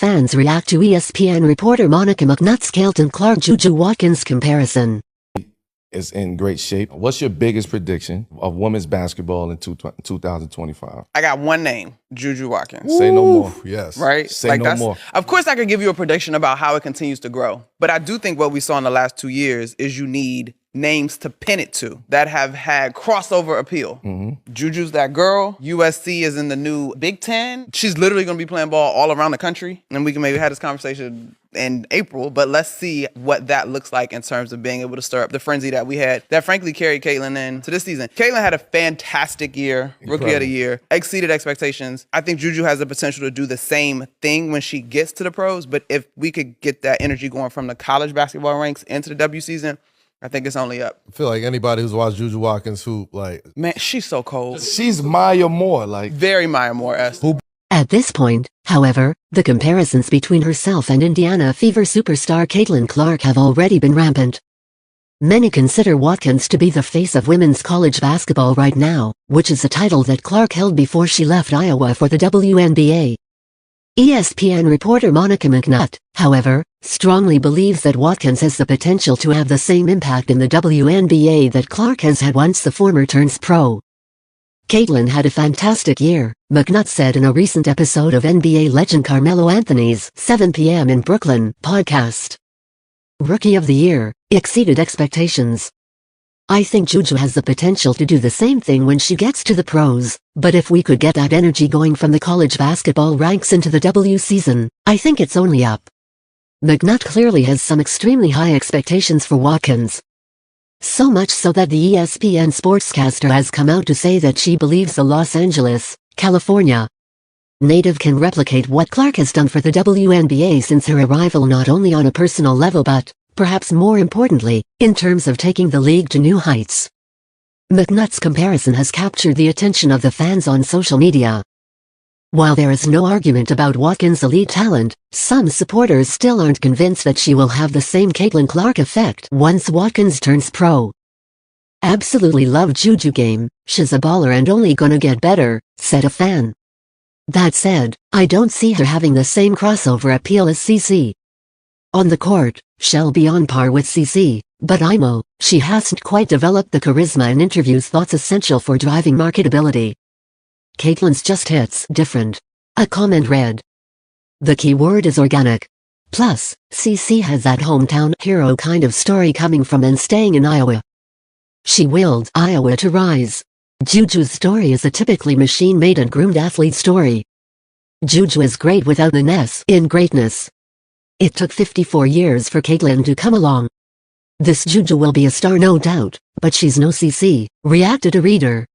Fans react to ESPN reporter Monica McNutt's Cailtin Clark-JuJu Watkins comparison. Is in great shape. What's your biggest prediction of women's basketball in 2025? I got one name, JuJu Watkins. Say no more. Yes. Right? Say no more. Of course, I could give you a prediction about how it continues to grow. But I do think what we saw in the last 2 years is you need names to pin it to that have had crossover appeal. JuJu's that girl. USC is in the new Big Ten. She's literally going to be playing ball all around the country. And we can maybe have this conversation in April, but let's see what that looks like in terms of being able to stir up the frenzy that we had that frankly carried Cailtin into this season. Cailtin had a fantastic year, rookie of the year, exceeded expectations. I think JuJu has the potential to do the same thing when she gets to the pros, but if we could get that energy going from the college basketball ranks into the W season, I think it's only up. I feel like anybody who's watched JuJu Watkins Man, she's so cold. She's Maya Moore, Very Maya Moore-esque. At this point, however, the comparisons between herself and Indiana Fever superstar Caitlin Clark have already been rampant. Many consider Watkins to be the face of women's college basketball right now, which is a title that Clark held before she left Iowa for the WNBA. ESPN reporter Monica McNutt, however, strongly believes that Watkins has the potential to have the same impact in the WNBA that Clark has had once the former turns pro. Caitlin had a fantastic year, McNutt said in a recent episode of NBA legend Carmelo Anthony's 7 p.m. in Brooklyn podcast. Rookie of the Year, exceeded expectations. I think JuJu has the potential to do the same thing when she gets to the pros, but if we could get that energy going from the college basketball ranks into the W season, I think it's only up. McNutt clearly has some extremely high expectations for Watkins. So much so that the ESPN sportscaster has come out to say that she believes the Los Angeles, California native can replicate what Clark has done for the WNBA since her arrival, not only on a personal level but, perhaps more importantly, in terms of taking the league to new heights. McNutt's comparison has captured the attention of the fans on social media. While there is no argument about Watkins' elite talent, some supporters still aren't convinced that she will have the same Caitlin Clark effect once Watkins turns pro. Absolutely love JuJu game, she's a baller and only gonna get better, said a fan. That said, I don't see her having the same crossover appeal as CC. On the court, she'll be on par with CC, but she hasn't quite developed the charisma and interviews thoughts essential for driving marketability. Caitlin's just hits different. A comment read. The key word is organic. Plus, CC has that hometown hero kind of story coming from and staying in Iowa. She willed Iowa to rise. JuJu's story is a typically machine-made and groomed athlete story. JuJu is great without an S in greatness. It took 54 years for Cailtin to come along. This JuJu will be a star no doubt, but she's no CC, reacted a reader.